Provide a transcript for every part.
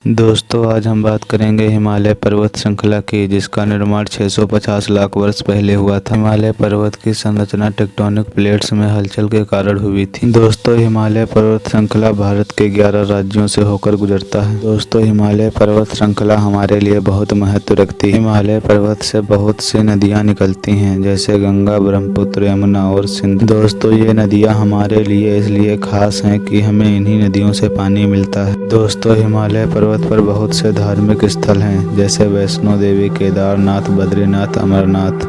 दोस्तों आज हम बात करेंगे हिमालय पर्वत श्रृंखला की, जिसका निर्माण 650 लाख वर्ष पहले हुआ था। हिमालय पर्वत की संरचना टेक्टोनिक प्लेट्स में हलचल के कारण हुई थी। दोस्तों हिमालय पर्वत श्रृंखला भारत के 11 राज्यों से होकर गुजरता है। दोस्तों हिमालय पर्वत श्रृंखला हमारे लिए बहुत महत्व रखती है। हिमालय पर्वत से बहुत सी नदियाँ निकलती हैं, जैसे गंगा, ब्रह्मपुत्र, यमुना और सिंध। दोस्तों ये नदियाँ हमारे लिए इसलिए खास हैं कि हमें इन्हीं नदियों से पानी मिलता है। दोस्तों हिमालय पर्वत पर बहुत से धार्मिक स्थल हैं, जैसे वैष्णो देवी, केदारनाथ, बद्रीनाथ, अमरनाथ।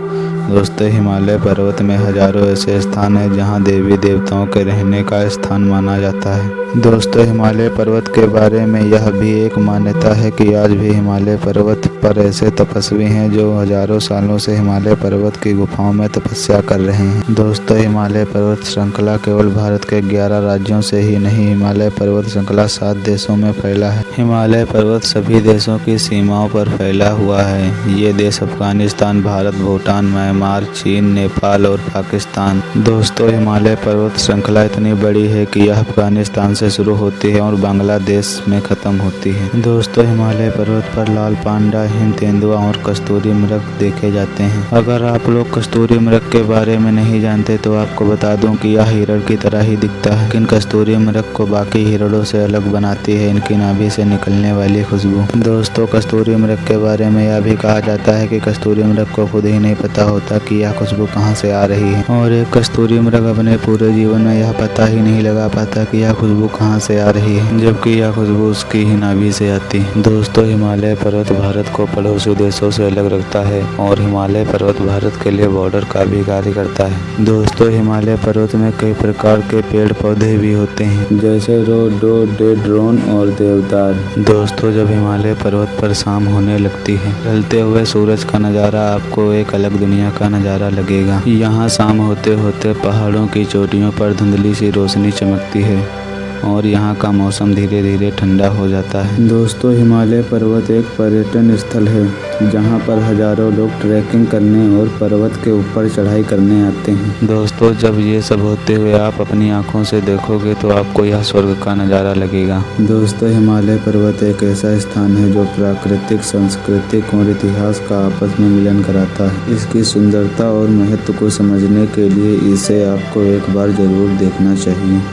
दोस्तों हिमालय पर्वत में हजारों ऐसे स्थान हैं जहां देवी देवताओं के रहने का स्थान माना जाता है। दोस्तों हिमालय पर्वत के बारे में यह भी एक मान्यता है कि आज भी हिमालय पर्वत पर ऐसे तपस्वी हैं जो हजारों सालों से हिमालय पर्वत की गुफाओं में तपस्या कर रहे हैं। दोस्तों हिमालय पर्वत श्रृंखला केवल भारत के 11 राज्यों से ही नहीं, हिमालय पर्वत श्रृंखला 7 देशों में फैला है। हिमालय पर्वत सभी देशों की सीमाओं पर फैला हुआ है। ये देश अफगानिस्तान, भारत, भूटान, म्यांमार, चीन, नेपाल और पाकिस्तान। दोस्तों हिमालय पर्वत श्रृंखला इतनी बड़ी है कि यह अफगानिस्तान से शुरू होती है और बांग्लादेश में खत्म होती है। दोस्तों हिमालय पर्वत पर लाल पांडा, हिम तेंदुआ और कस्तूरी मृग देखे जाते हैं। अगर आप लोग कस्तूरी मृग के बारे में नहीं जानते तो आपको बता दूं कि यह हिरण की तरह ही दिखता है, लेकिन कस्तूरी मृग को बाकी हिरणों से अलग बनाती है इनकी नाभि से निकलने वाली खुशबू। दोस्तों कस्तूरी मृग के बारे में यह भी कहा जाता है कि कस्तूरी मृग को खुद ही नहीं पता होता कि यह खुशबू कहाँ से आ रही है, और एक कस्तूरी मृग अपने पूरे जीवन में यह पता ही नहीं लगा पाता कि यह खुशबू कहाँ से आ रही है, जबकि यह खुशबू उसकी ही नाभि से आती है। दोस्तों हिमालय पर्वत भारत को पड़ोसी देशों से अलग रखता है और हिमालय पर्वत भारत के लिए बॉर्डर का भी कार्य करता है। दोस्तों हिमालय पर्वत में कई प्रकार के पेड़ पौधे भी होते हैं, जैसे रोडोडेंड्रॉन और देवदार। दोस्तों जब हिमालय पर्वत पर शाम होने लगती है, ढलते हुए सूरज का नज़ारा आपको एक अलग दुनिया का नज़ारा लगेगा। यहाँ शाम होते होते पहाड़ों की चोटियों पर धुंधली सी रोशनी चमकती है और यहाँ का मौसम धीरे धीरे ठंडा हो जाता है। दोस्तों हिमालय पर्वत एक पर्यटन स्थल है, जहाँ पर हजारों लोग ट्रैकिंग करने और पर्वत के ऊपर चढ़ाई करने आते हैं। दोस्तों जब ये सब होते हुए आप अपनी आंखों से देखोगे तो आपको यह स्वर्ग का नज़ारा लगेगा। दोस्तों हिमालय पर्वत एक ऐसा स्थान है जो प्राकृतिक, सांस्कृतिक और इतिहास का आपस में मिलन कराता है। इसकी सुंदरता और महत्व को समझने के लिए इसे आपको एक बार जरूर देखना चाहिए।